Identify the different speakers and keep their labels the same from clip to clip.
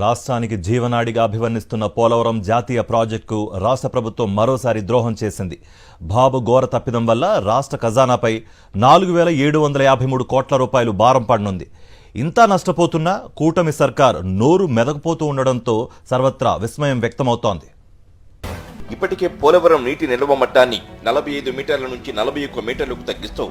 Speaker 1: రాష్ట్రానికి జీవనాడిగా అభివర్ణిస్తున్న పోలవరం జాతీయ ప్రాజెక్టుకు రాష్ట్ర ప్రభుత్వం మరోసారి ద్రోహం చేసింది. బాబు ఘోర తప్పిదం వల్ల రాష్ట్ర ఖజానాపై 4,753 కోట్ల రూపాయలు భారం పడనుంది. ఇంతా నష్టపోతున్నా కూటమి సర్కార్ నోరు మెదకపోతూ ఉండడంతో సర్వత్రా విస్మయం వ్యక్తమవుతోంది.
Speaker 2: ఇప్పటికే పోలవరం నీటి నిల్వ మట్టాన్ని 45 మీటర్ల నుంచి 41 మీటర్లకు తగ్గిస్తూ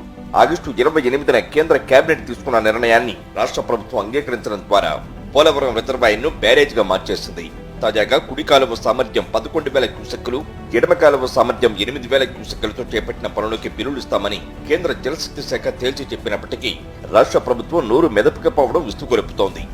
Speaker 2: ఆగస్టు 28న కేంద్ర కేబినెట్ తీసుకున్న నిర్ణయాన్ని రాష్ట్ర ప్రభుత్వం అంగీకరించడం ద్వారా పోలవరం రిజర్వాయర్ను బ్యారేజ్గా మార్చేసింది. తాజాగా కుడి కాలువ సామర్థ్యం 11,000 క్యూసెక్కులు, ఎడమ కాలువ సామర్థ్యం 8,000 క్యూసెక్కులతో చేపట్టిన పనులకి బిల్లులు ఇస్తామని కేంద్ర జలశక్తి శాఖ తేల్చి చెప్పినప్పటికీ రాష్ట్ర ప్రభుత్వం నోరు మెదపకపోవడం విస్తుగొలుపుతోంది.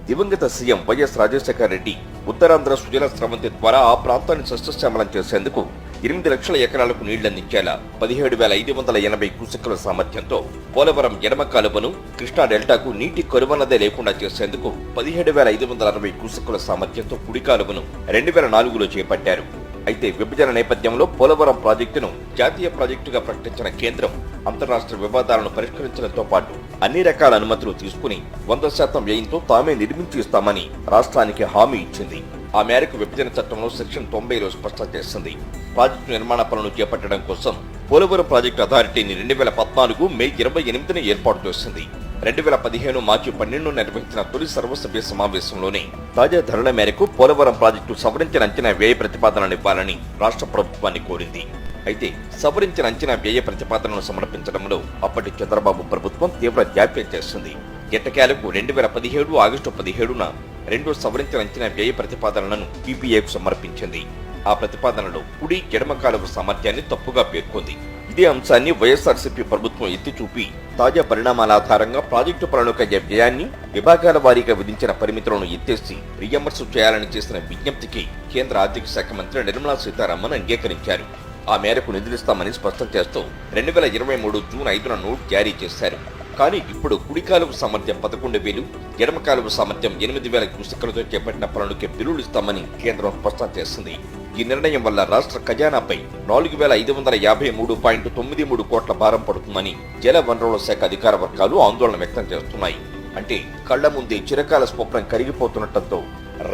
Speaker 2: దివంగత సీఎం వైఎస్ రాజశేఖర రెడ్డి ఉత్తరాంధ్ర సుజల స్రవంతి ద్వారా ఆ ప్రాంతాన్ని సస్యశ్యామలం చేసేందుకు 8 లక్షల ఎకరాలకు నీళ్లందించేలా 17,580 క్యూసెక్కుల సామర్థ్యంతో పోలవరం ఎడమ కాలువను కృష్ణా డెల్టాకు నీటి కరువన్నదే లేకుండా చేసేందుకు 17,560 క్యూసెక్కుల సామర్థ్యంతో కుడి కాలువను 2004లో చేపట్టారు. అయితే విభజన నేపథ్యంలో పోలవరం ప్రాజెక్టును జాతీయ ప్రాజెక్టుగా ప్రకటించిన కేంద్రం అంతరాష్ట్ర వివాదాలను పరిష్కరించడంతో పాటు అన్ని రకాల అనుమతులు తీసుకుని 100% వ్యయంతో తామే నిర్మించి ఇస్తామని రాష్ట్రానికి హామీ ఇచ్చింది. ఆ మేరకు విభజన చట్టంలో సెక్షన్ 90లో స్పష్టం చేసింది. ప్రాజెక్టు నిర్మాణ పనులు చేపట్టడం కోసం పోలవరం ప్రాజెక్టు అథారిటీని 2014 మే 28న ఏర్పాటు చేసింది. 2015 మార్చి 12 నిర్వహించిన తొలి సర్వసభ్య సమావేశంలోనే తాజా ధరల మేరకు పోలవరం ప్రాజెక్టు సవరించిన అంచనా వ్యయ ప్రతిపాదనలు ఇవ్వాలని రాష్ట్ర ప్రభుత్వాన్ని కోరింది. అయితే సవరించిన అంచనా వ్యయ ప్రతిపాదనను సమర్పించడంలో అప్పటి చంద్రబాబు ప్రభుత్వం తీవ్ర జాప్యం చేసింది. ఎట్టకేలకు 2017 ఆగస్టు 17న రెండో సవరించిన అంచనా వ్యయ ప్రతిపాదనలను పీపీఏకు సమర్పించింది. ఆ ప్రతిపాదనలో కుడి ఎడమ కాలువ సామర్థ్యాన్ని తప్పుగా పేర్కొంది. ఇదే అంశాన్ని వైఎస్ఆర్సీపీ ప్రభుత్వం ఎత్తి చూపి తాజా పరిణామాల ఆధారంగా ప్రాజెక్టు పనులకయ్యే వ్యయాన్ని విభాగాల వారీగా విధించిన పరిమితులను ఎత్తేసి రియంబర్స్ చేయాలని చేసిన విజ్ఞప్తికి కేంద్ర ఆర్థిక శాఖ మంత్రి నిర్మలా సీతారామన్ అంగీకరించారు. ఆ మేరకు నిధులిస్తామని స్పష్టం చేస్తూ 2023 జూన్ 5న నోట్ జారీ చేశారు. కానీ ఇప్పుడు కుడి కాలువ సామర్థ్యం 11,000, ఎడమ కాలువ సామర్థ్యం 8,000 క్యూసెక్కులతో చేపట్టిన పనులకి బిల్లులు ఇస్తామని కేంద్రం స్పష్టం చేసింది. ఈ నిర్ణయం వల్ల రాష్ట్ర ఖజానాపై 4,553.93 కోట్ల భారం పడుతుందని జల వనరుల శాఖ అధికార వర్గాలు ఆందోళన వ్యక్తం చేస్తున్నాయి. అంటే కళ్ల ముందే చిరకాల స్వప్నం కరిగిపోతుండటంతో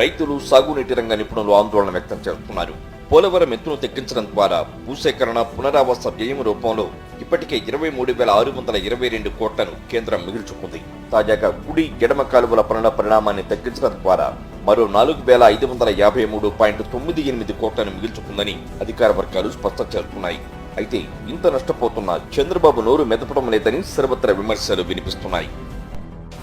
Speaker 2: రైతులు, సాగునీటి రంగ నిపుణులు ఆందోళన వ్యక్తం చేస్తున్నారు. పోలవరం ఎత్తును తగ్గించడం ద్వారా భూసేకరణ, పునరావాస వ్యయం రూపంలో ఇప్పటికే 23,622 కోట్లను కేంద్రం మిగిల్చుకుంది. తాజాగా కుడి ఎడమ కాలువల పనుల పరిణామాన్ని తగ్గించడం ద్వారా మరో 4,553.98 కోట్లను మిగిల్చుకుందని అధికార వర్గాలు స్పష్టం చేస్తున్నాయి. అయితే ఇంత నష్టపోతున్నా చంద్రబాబు నోరు మెదపడం లేదని సర్వత్రా విమర్శలు వినిపిస్తున్నాయి.